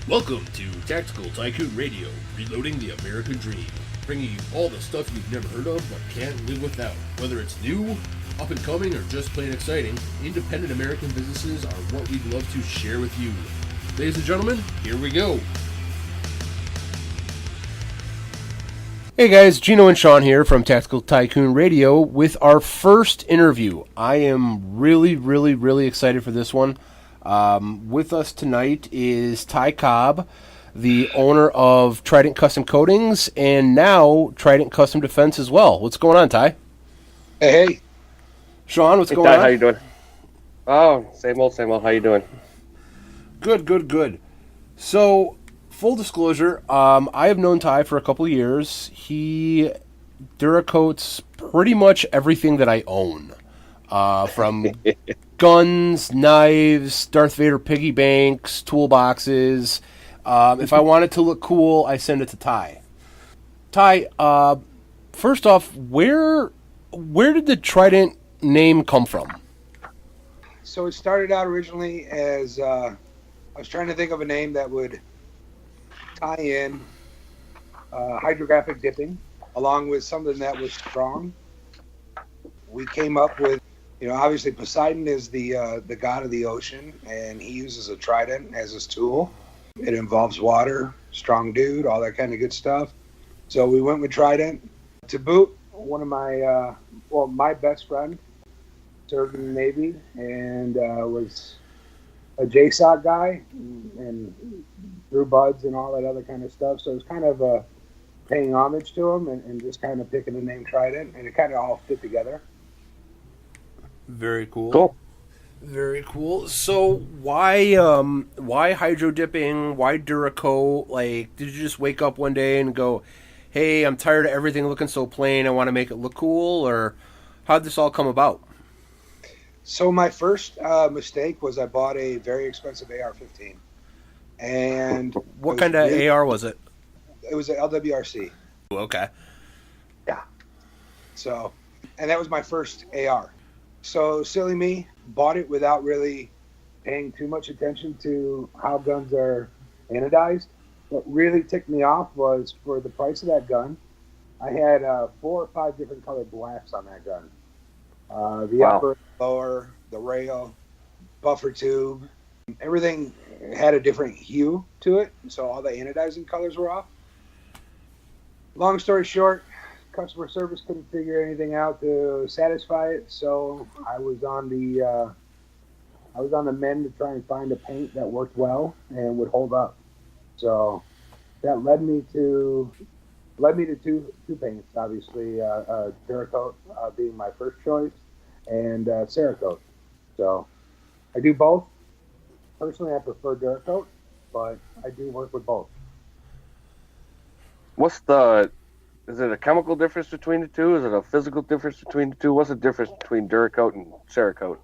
Welcome to Tactical Tycoon Radio, reloading the American dream, bringing you all the stuff you've never heard of but can't live without. Whether it's new, up and coming, or just plain exciting, independent American businesses are what we'd love to share with you. Ladies and gentlemen, here we go. Hey guys, Gino and Sean here from Tactical Tycoon Radio with our first interview. I am really excited for this one. With us tonight is Ty Cobb, the owner of Trident Custom Coatings and now Trident Custom Defense as well. What's going on, Ty? Hey. Sean, what's going Ty, on? how you doing? Oh, same old. How you doing? Good. So, full disclosure, I have known Ty for a couple of years. He Duracoats pretty much everything that I own. From guns, knives, Darth Vader piggy banks, toolboxes. If I want it to look cool, I send it to Ty. Ty, first off, where did the Trident name come from? So it started out originally as I was trying to think of a name that would tie in hydrographic dipping along with something that was strong. We came up with, obviously Poseidon is the god of the ocean, and he uses a trident as his tool. It involves water, strong dude, all that kind of good stuff. So we went with Trident. To boot, one of my best friend served in the Navy and was a JSOC guy and drew buds and all that other kind of stuff. So it was kind of paying homage to him and just kind of picking the name Trident, and it kind of all fit together. Very cool. Cool. Very cool. So why hydro dipping? Why Duracoat? Like, did you just wake up one day and go, "Hey, I'm tired of everything looking so plain. I want to make it look cool"? Or how'd this all come about? So my first mistake was I bought a very expensive AR-15, and what kind of AR was it? It was an LWRC. Okay. Yeah. So, and that was my first AR. So silly me, bought it without really paying too much attention to how guns are anodized. What really ticked me off was for the price of that gun, I had 4 or 5 different colored blacks on that gun. The upper, lower, the rail, buffer tube, everything had a different hue to it, so all the anodizing colors were off. Long story short, customer service couldn't figure anything out to satisfy it, so I was on the mend to try and find a paint that worked well and would hold up. So that led me to two paints, obviously, Duracoat being my first choice, and Cerakote. So I do both. Personally, I prefer Duracoat, but I do work with both. Is it a chemical difference between the two? Is it a physical difference between the two? What's the difference between Duracoat and Cerakote?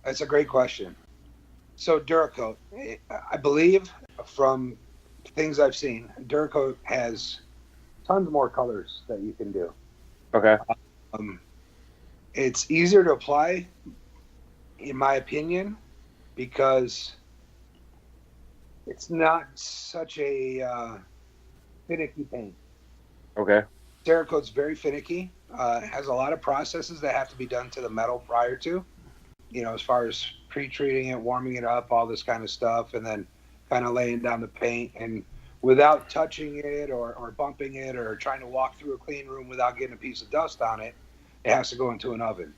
That's a great question. So Duracoat, I believe from things I've seen, Duracoat has tons more colors that you can do. Okay. It's easier to apply, in my opinion, because it's not such a finicky paint. Okay. Cerakote's very finicky. Has a lot of processes that have to be done to the metal prior to, as far as pre-treating it, warming it up, all this kind of stuff, and then kind of laying down the paint. And without touching it or bumping it or trying to walk through a clean room without getting a piece of dust on it, it has to go into an oven.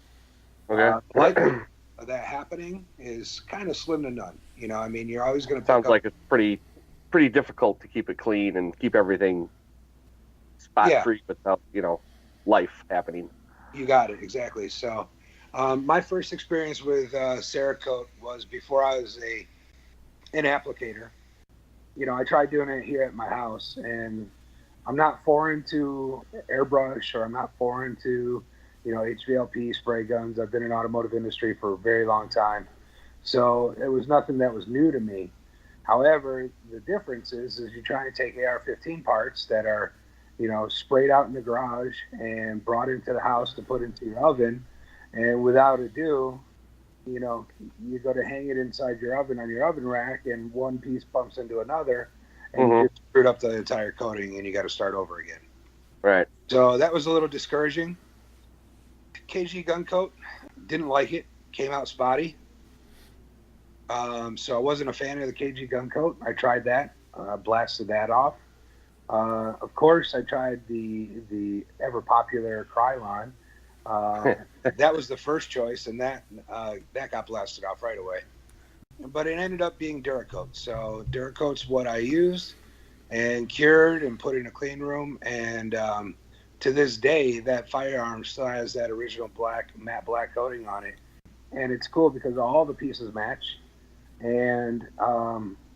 Okay. Likelihood of that happening is kind of slim to none. You're always going to Sounds like it's pretty difficult to keep it clean and keep everything spot-free without, life happening. You got it, exactly. So my first experience with Cerakote was before I was an applicator. I tried doing it here at my house, and I'm not foreign to airbrush, or I'm not foreign to, HVLP spray guns. I've been in the automotive industry for a very long time. So it was nothing that was new to me. However, the difference is you're trying to take AR-15 parts that are, sprayed out in the garage and brought into the house to put into your oven. And without ado, you go to hang it inside your oven on your oven rack, and one piece bumps into another, and you Mm-hmm. just screwed up the entire coating, and you got to start over again. Right. So that was a little discouraging. KG gun coat, didn't like it. Came out spotty. So I wasn't a fan of the KG gun coat. I tried that, blasted that off. Of course, I tried the ever popular Krylon. That was the first choice, and that got blasted off right away. But it ended up being Duracoat. So Duracoat's what I used and cured and put in a clean room. And to this day, that firearm still has that original matte black coating on it. And it's cool because all the pieces match. And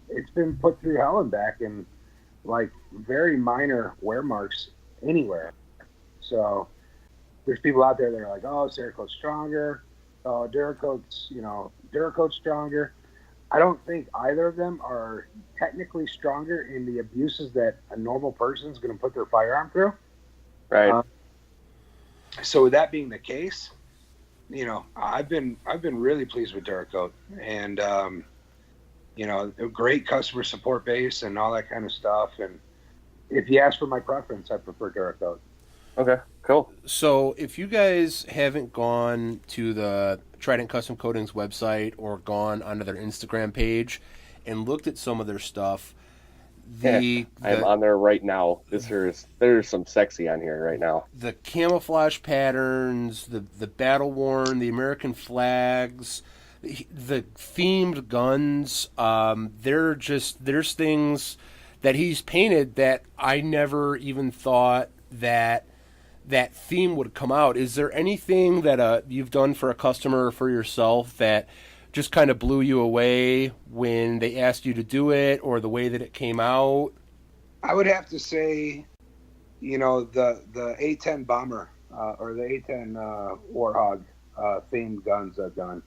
it's been put through hell and back, and like very minor wear marks anywhere. So there's people out there that are like, oh, Cerakote's stronger. Oh, Duracoat's stronger. I don't think either of them are technically stronger in the abuses that a normal person is going to put their firearm through. Right. So with that being the case, I've been really pleased with Duracoat, and a great customer support base and all that kind of stuff. And if you ask for my preference, I prefer Duracoat. Okay, cool. So, if you guys haven't gone to the Trident Custom Coatings website or gone onto their Instagram page and looked at some of their stuff, I'm on there right now. There's some sexy on here right now. The camouflage patterns, the battle worn, the American flags, the themed guns. There's things that he's painted that I never even thought that theme would come out. Is there anything that you've done for a customer or for yourself that just kind of blew you away when they asked you to do it, or the way that it came out? I would have to say, the A-10 bomber or the A-10 Warhog themed guns I've done.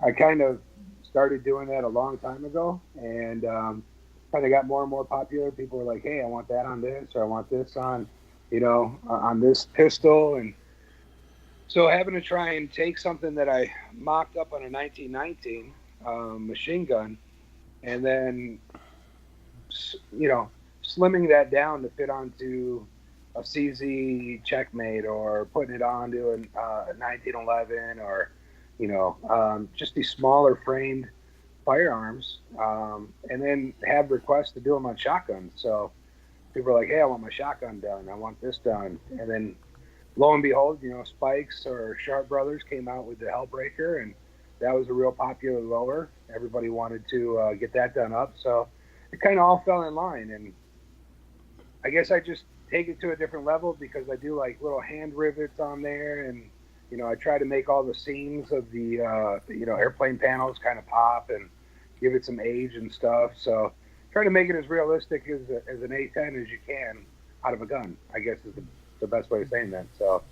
I kind of started doing that a long time ago, and kind of got more and more popular. People were like, hey, I want that on this, or I want this on on this pistol. And so having to try and take something that I mocked up on a 1919 machine gun, and then, slimming that down to fit onto a CZ Checkmate, or putting it onto a 1911, or, just these smaller framed firearms, and then have requests to do them on shotguns. So people are like, hey, I want my shotgun done. I want this done. And then lo and behold, Spikes or Sharp Brothers came out with the Hellbreaker, and that was a real popular lower. Everybody wanted to get that done up. So it kind of all fell in line. And I guess I just take it to a different level because I do like little hand rivets on there. And, I try to make all the seams of the, airplane panels kind of pop and give it some age and stuff. So try to make it as realistic as an A-10 as you can out of a gun, I guess is the best way of saying that. So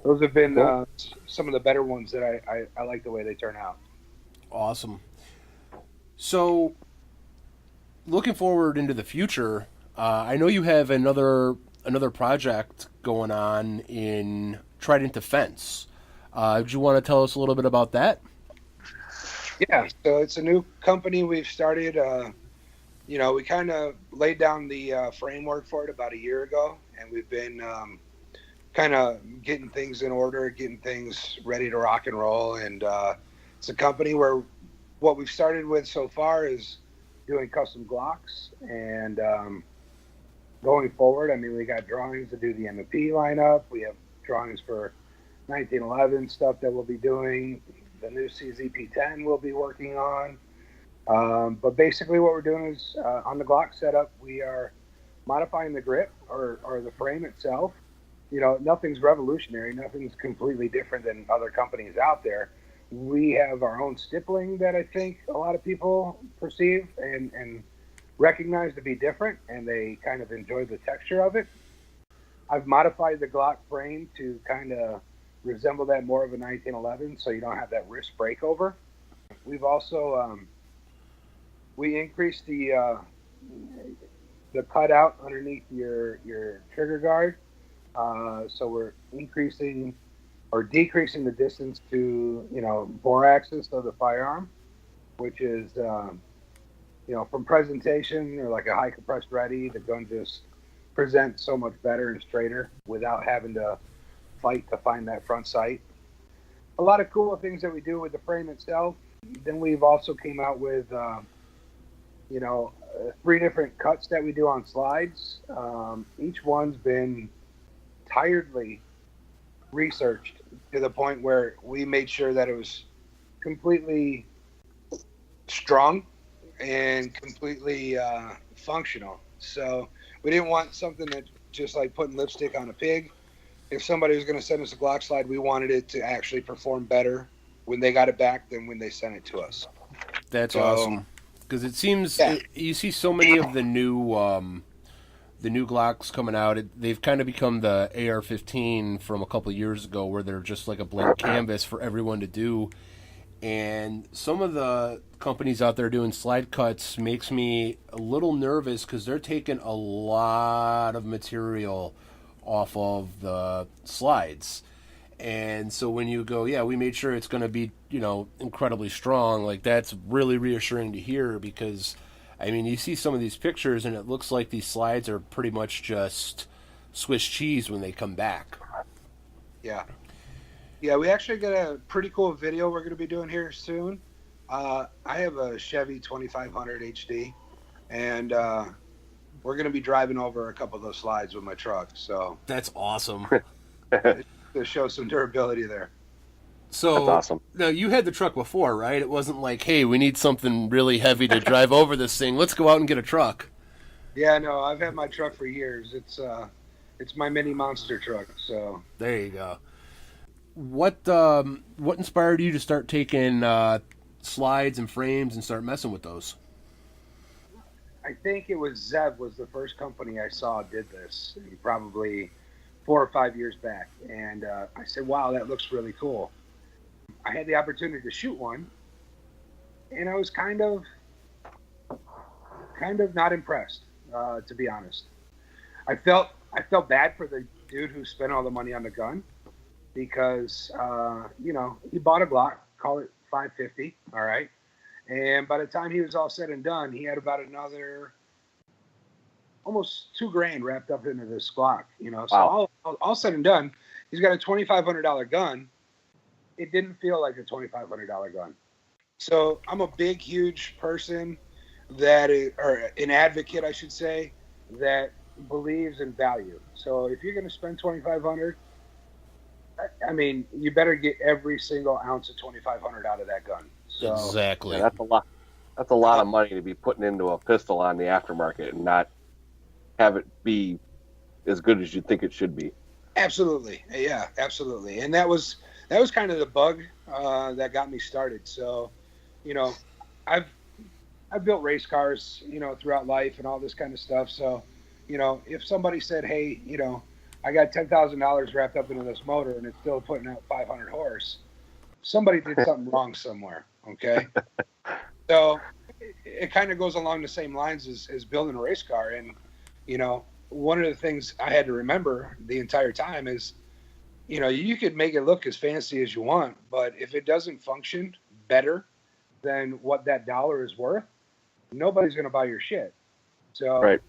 those have been cool. Some of the better ones that I like the way they turn out. Awesome. So, looking forward into the future, I know you have another project going on in Trident Defense. Do you want to tell us a little bit about that? Yeah, so it's a new company we've started. We kind of laid down the framework for it about a year ago, and we've been kind of getting things in order, getting things ready to rock and roll. And it's a company where what we've started with so far is doing custom Glocks. And going forward, we got drawings to do the M&P lineup. We have drawings for 1911 stuff that we'll be doing. The new CZP-10 we'll be working on. But basically what we're doing is on the Glock setup, we are modifying the grip or the frame itself. Nothing's revolutionary. Nothing's completely different than other companies out there. We have our own stippling that I think a lot of people perceive and recognize to be different, and they kind of enjoy the texture of it. I've modified the Glock frame to kind of resemble that more of a 1911, so you don't have that wrist breakover. We've also we increased the cutout underneath your trigger guard, so we're increasing or decreasing the distance to, bore axis of the firearm, which is, from presentation or like a high compressed ready, the gun just presents so much better and straighter without having to fight to find that front sight. A lot of cool things that we do with the frame itself. Then we've also came out with, 3 different cuts that we do on slides. Each one's been tiredly researched to the point where we made sure that it was completely strong and completely functional. So we didn't want something that just like putting lipstick on a pig. If somebody was going to send us a Glock slide, we wanted it to actually perform better when they got it back than when they sent it to us. That's awesome. Because it seems you see so many of the new Glocks coming out. They've kind of become the AR-15 from a couple of years ago, where they're just like a blank canvas for everyone to do. And some of the companies out there doing slide cuts makes me a little nervous because they're taking a lot of material off of the slides. And so when you go, we made sure it's going to be, incredibly strong, like that's really reassuring to hear, because, I mean, you see some of these pictures and it looks like these slides are pretty much just Swiss cheese when they come back. Yeah. Yeah, we actually got a pretty cool video we're going to be doing here soon. I have a Chevy 2500 HD, and we're going to be driving over a couple of those slides with my truck. So that's awesome. To show some durability there. So that's awesome. Now, you had the truck before, right? It wasn't like, hey, we need something really heavy to drive over this thing. Let's go out and get a truck. Yeah, no, I've had my truck for years. It's my mini monster truck. So there you go. What inspired you to start taking slides and frames and start messing with those? I think it was Zev was the first company I saw did this, probably 4 or 5 years back, and I said, wow, that looks really cool. I had the opportunity to shoot one, and I was kind of not impressed, to be honest. I felt bad for the dude who spent all the money on the gun, because he bought a Glock, call it $550, all right, and by the time he was all said and done, he had about another almost $2,000 wrapped up into this Glock, So wow. all said and done, he's got a $2,500 gun. It didn't feel like a $2,500 gun. So I'm a big, huge person or an advocate, I should say, that believes in value. So if you're going to spend $2,500, I mean, you better get every single ounce of $2,500 out of that gun. So, exactly. Yeah, that's a lot. That's a lot of money to be putting into a pistol on the aftermarket and not have it be as good as you think it should be. Absolutely. Yeah, absolutely. And that was kind of the bug that got me started. So, I've built race cars, throughout life and all this kind of stuff. So, if somebody said, hey, I got $10,000 wrapped up into this motor and it's still putting out 500 horse, somebody did something wrong somewhere. Okay. So it kind of goes along the same lines as building a race car. And, one of the things I had to remember the entire time is, you could make it look as fancy as you want, but if it doesn't function better than what that dollar is worth, nobody's going to buy your shit. So, right.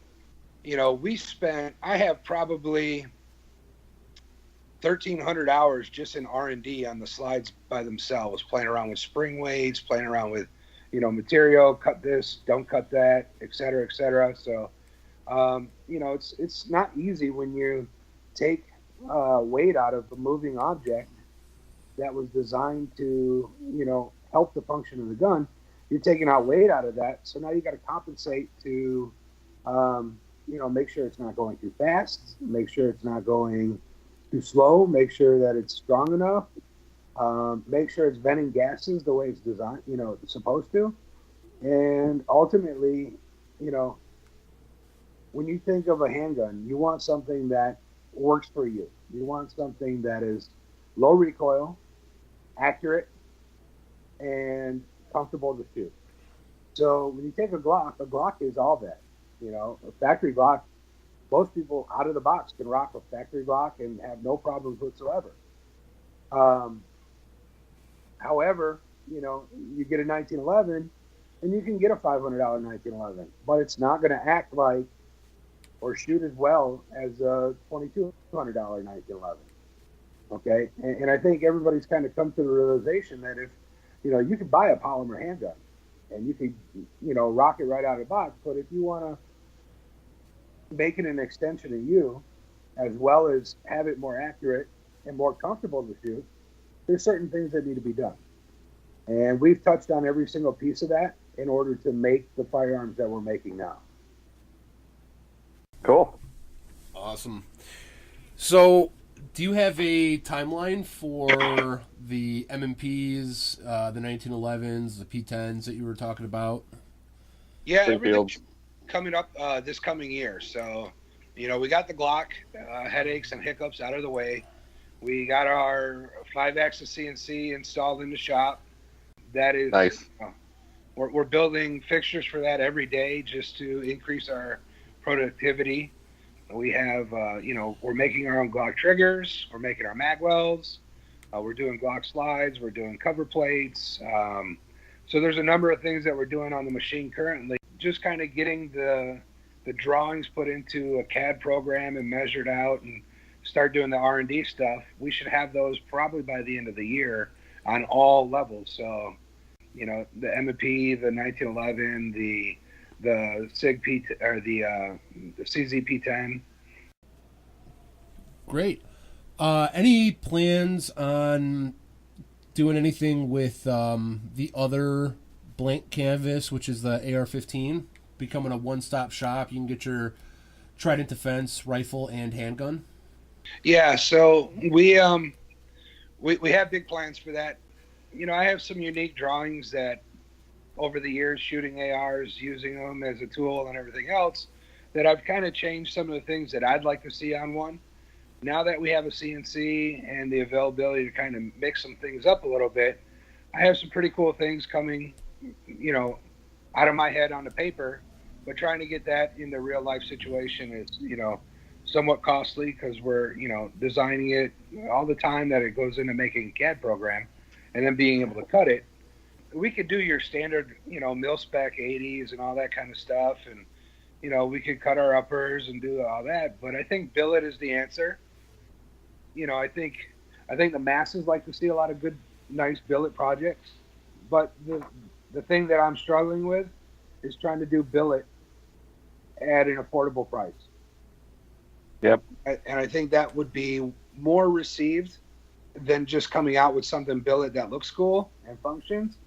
I have probably 1,300 hours just in R&D on the slides by themselves, playing around with spring weights, playing around with, material, cut this, don't cut that, et cetera, et cetera. So, it's not easy when you take weight out of a moving object that was designed to, help the function of the gun. You're taking out weight out of that. So now you got to compensate to, make sure it's not going too fast, make sure it's not going too slow, make sure that it's strong enough, make sure it's venting gases the way it's designed, it's supposed to. And ultimately, when you think of a handgun, you want something that works for you. You want something that is low recoil, accurate, and comfortable to shoot. So when you take a Glock is all that. A factory Glock, most people out of the box can rock a factory Glock and have no problems whatsoever. Um, However, you get a 1911, and you can get a $500 1911, but it's not going to act like or shoot as well as a $2,200 1911. Okay, and I think everybody's kind of come to the realization that if you can buy a polymer handgun and you can rock it right out of the box, but if you want to make it an extension of you, as well as have it more accurate and more comfortable to shoot, there's certain things that need to be done. And we've touched on every single piece of that in order to make the firearms that we're making now. Cool. Awesome. So, do you have a timeline for the M&Ps, the 1911s, the P10s that you were talking about? Yeah, everything's coming up this coming year. So, we got the Glock headaches and hiccups out of the way. We got our 5-axis CNC installed in the shop. That is nice. We're building fixtures for that every day just to increase our productivity. We have, we're making our own Glock triggers. We're making our mag welds. We're doing Glock slides. We're doing cover plates. So there's a number of things that we're doing on the machine currently. Just kind of getting the drawings put into a CAD program and measured out and start doing the R&D stuff. We should have those probably by the end of the year on all levels. So, the M&P, the 1911, the SIG P or the CZP10. Great. Any plans on doing anything with the other blank canvas, which is the AR-15, becoming a one-stop shop? You can get your Trident defense rifle and handgun. Yeah, so we have big plans for that. I have some unique drawings that over the years shooting ARs, using them as a tool and everything else, that I've kind of changed some of the things that I'd like to see on one. Now that we have a CNC and the availability to kind of mix some things up a little bit, I have some pretty cool things coming, out of my head on the paper, but trying to get that in the real life situation is, somewhat costly because we're, designing it all the time that it goes into making a CAD program and then being able to cut it. We could do your standard, mil spec 80s and all that kind of stuff. And, we could cut our uppers and do all that. But I think billet is the answer. I think the masses like to see a lot of good, nice billet projects. But the thing that I'm struggling with is trying to do billet at an affordable price. Yep. And I think that would be more received than just coming out with something billet that looks cool and functions.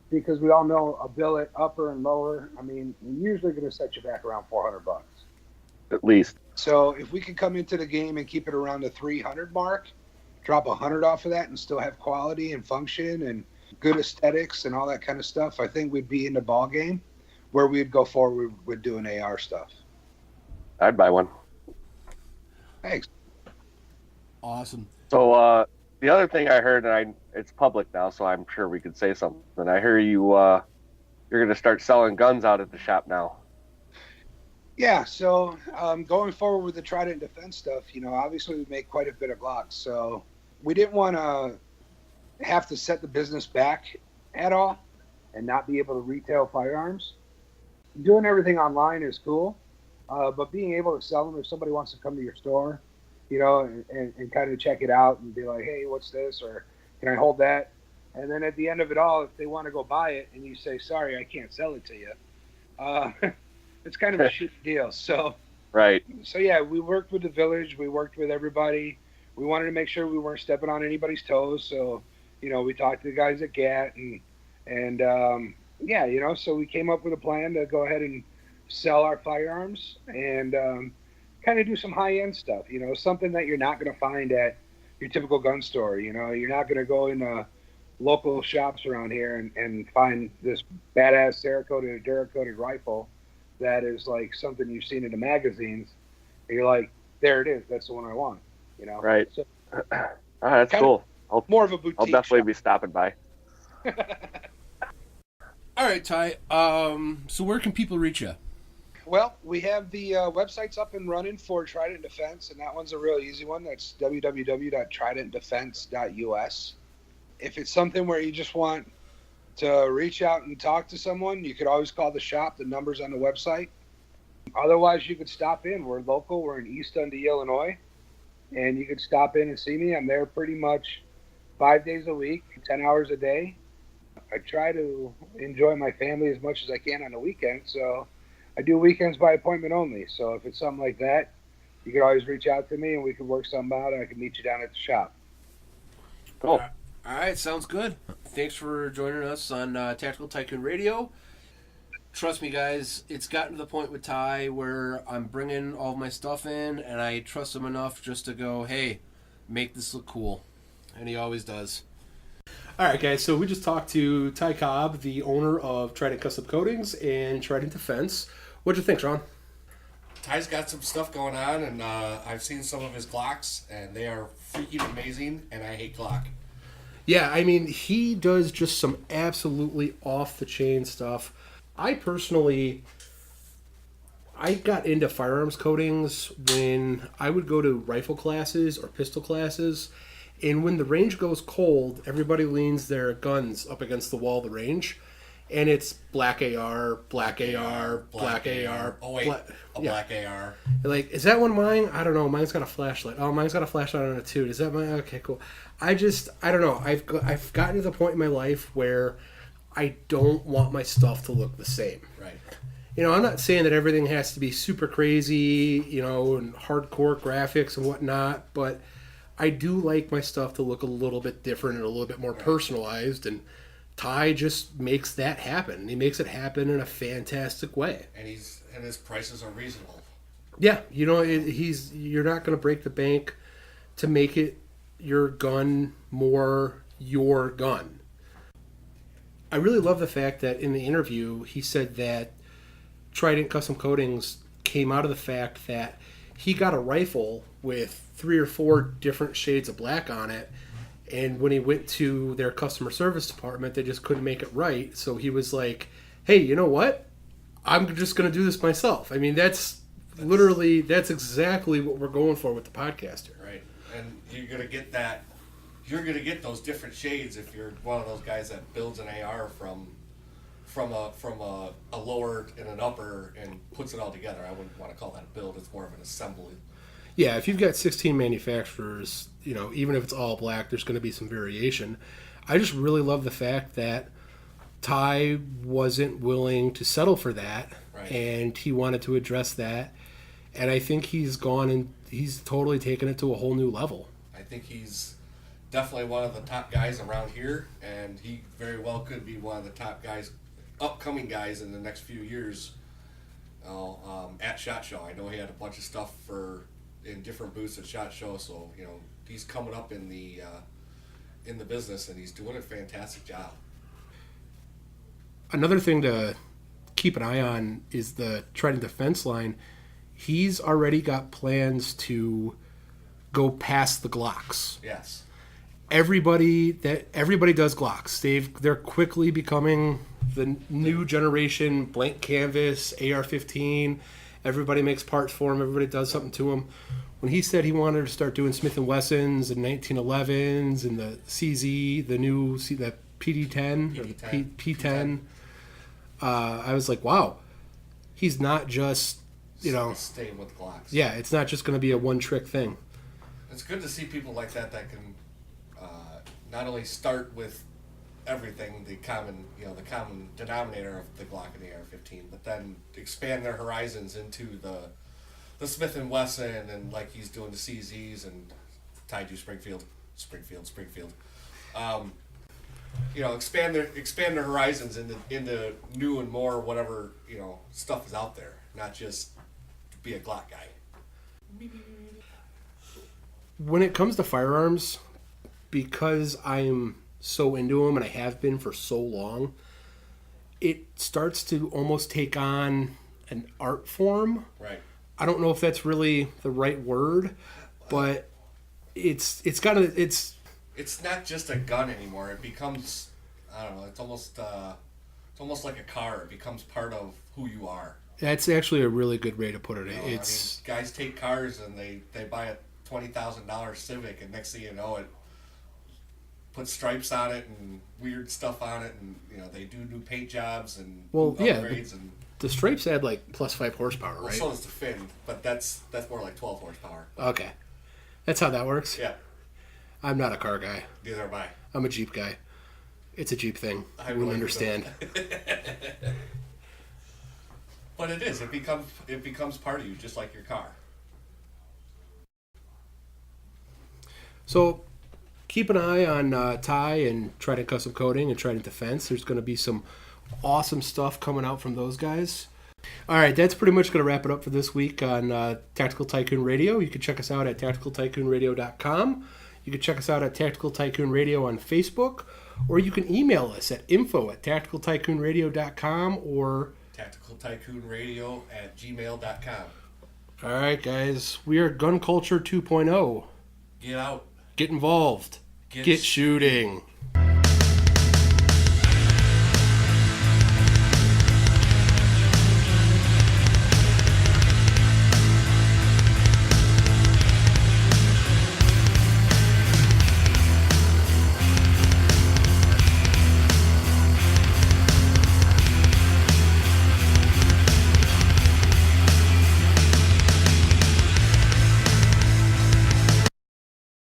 Because we all know a billet upper and lower, usually going to set you back around $400. At least. So if we could come into the game and keep it around the 300 mark, drop 100 off of that and still have quality and function and good aesthetics and all that kind of stuff, I think we'd be in the ball game where we'd go forward with doing AR stuff. I'd buy one. Thanks. Awesome. So the other thing I heard, and it's public now, so I'm sure we could say something. I hear you're going to start selling guns out at the shop now. Yeah, so going forward with the Trident defense stuff, obviously we make quite a bit of Glocks, so we didn't want to have to set the business back at all and not be able to retail firearms. Doing everything online is cool, but being able to sell them if somebody wants to come to your store, and kind of check it out and be like, hey, what's this? Or can I hold that? And then at the end of it all, if they want to go buy it and you say, sorry, I can't sell it to you, it's kind of a shitty deal. So, right. So yeah, we worked with the village. We worked with everybody. We wanted to make sure we weren't stepping on anybody's toes. So, we talked to the guys at GAT and so we came up with a plan to go ahead and sell our firearms and kind of do some high-end stuff, something that you're not going to find at your typical gun store. You're not going to go in local shops around here and find this badass Cerakoted or Duracoated rifle that is like something you've seen in the magazines. And you're like, there it is. That's the one I want. Right. So, that's cool. More of a boutique. I'll definitely shop. be stopping by. All right, Ty. So where can people reach you? Well, we have the websites up and running for Trident Defense, and that one's a real easy one. That's www.tridentdefense.us. If it's something where you just want to reach out and talk to someone, you could always call the shop. The number's on the website. Otherwise, you could stop in. We're local. We're in East Dundee, Illinois, and you could stop in and see me. I'm there pretty much 5 days a week, 10 hours a day. I try to enjoy my family as much as I can on the weekend, so I do weekends by appointment only. So if it's something like that, you can always reach out to me and we can work something out, and I can meet you down at the shop. Cool. All right, sounds good. Thanks for joining us on Tactical Tycoon Radio. Trust me, guys, it's gotten to the point with Ty where I'm bringing all of my stuff in, and I trust him enough just to go, hey, make this look cool. And he always does. All right, guys, so we just talked to Ty Cobb, the owner of Trident Custom Coatings and Trident Defense. What'd you think, Sean? Ty's got some stuff going on, and I've seen some of his Glocks, and they are freaking amazing, and I hate Glock. Yeah, I mean, he does just some absolutely off-the-chain stuff. I got into firearms coatings when I would go to rifle classes or pistol classes, and when the range goes cold, everybody leans their guns up against the wall of the range, and it's black AR, black AR, black AR. Oh, wait, black AR. Like, is that one mine? I don't know. Mine's got a flashlight. Oh, mine's got a flashlight on it too. Is that mine? Okay, cool. I don't know. I've gotten to the point in my life where I don't want my stuff to look the same. Right. You know, I'm not saying that everything has to be super crazy, you know, and hardcore graphics and whatnot, but I do like my stuff to look a little bit different and a little bit more personalized, and Ty just makes that happen. He makes it happen in a fantastic way. And his prices are reasonable. Yeah, you know, you're not going to break the bank to make it your gun more your gun. I really love the fact that in the interview he said that Trident Custom Coatings came out of the fact that he got a rifle with 3 or 4 different shades of black on it, and when he went to their customer service department, they just couldn't make it right. So he was like, hey, you know what? I'm just going to do this myself. I mean, that's exactly what we're going for with the podcast here. Right. And you're going to get that. You're going to get those different shades if you're one of those guys that builds an AR from a lower and an upper and puts it all together. I wouldn't want to call that a build. It's more of an assembly. Yeah, if you've got 16 manufacturers, you know, even if it's all black, there's going to be some variation. I just really love the fact that Ty wasn't willing to settle for that, right, and he wanted to address that. And I think he's gone and he's totally taken it to a whole new level. I think he's definitely one of the top guys around here, and he very well could be one of the top guys, upcoming guys in the next few years at SHOT Show. I know he had a bunch of stuff in different booths at SHOT Show, so you know he's coming up in the business, and he's doing a fantastic job. Another thing to keep an eye on is the Trident Defense line. He's already got plans to go past the Glocks. Yes. Everybody does Glocks. They're quickly becoming the new generation blank canvas AR-15. Everybody makes parts for him. Everybody does something to him. When he said he wanted to start doing Smith & Wessons and 1911s and the CZ, the PD10 or the P10, I was like, wow. He's not just, staying with Glocks. Yeah, it's not just going to be a one-trick thing. It's good to see people like that can not only start with everything, the common denominator of the Glock and the AR-15, but then expand their horizons into the Smith & Wesson, and like he's doing the CZs and Taiju Springfield. Expand their horizons into new and more whatever stuff is out there, not just be a Glock guy. When it comes to firearms, because I'm so into them and I have been for so long, it starts to almost take on an art form. Right. I don't know if that's really the right word, but it's not just a gun anymore. It becomes, I don't know, it's almost like a car. It becomes part of who you are. That's actually a really good way to put it. You know, It's I mean, guys take cars and they buy a $20,000 Civic, and next thing you know, it puts stripes on it and weird stuff on it, and they do new paint jobs and upgrades and. The stripes add like plus 5 horsepower, Well, right? so does the fin, but that's more like 12 horsepower. Okay, that's how that works. Yeah, I'm not a car guy. neither am I. I'm a Jeep guy. It's a Jeep thing. I I wouldn't really understand. But it is. It becomes part of you, just like your car. So keep an eye on Ty and Trident Custom Coating and Trident Defense. There's going to be some awesome stuff coming out from those guys. All right, that's pretty much going to wrap it up for this week on Tactical Tycoon Radio. You can check us out at tacticaltycoonradio.com. You can check us out at Tactical Tycoon Radio on Facebook, or you can email us at info@tacticaltycoonradio.com or tacticaltycoonradio@gmail.com. All right, guys, we are Gun Culture 2.0. Get out. Get involved. Get shooting.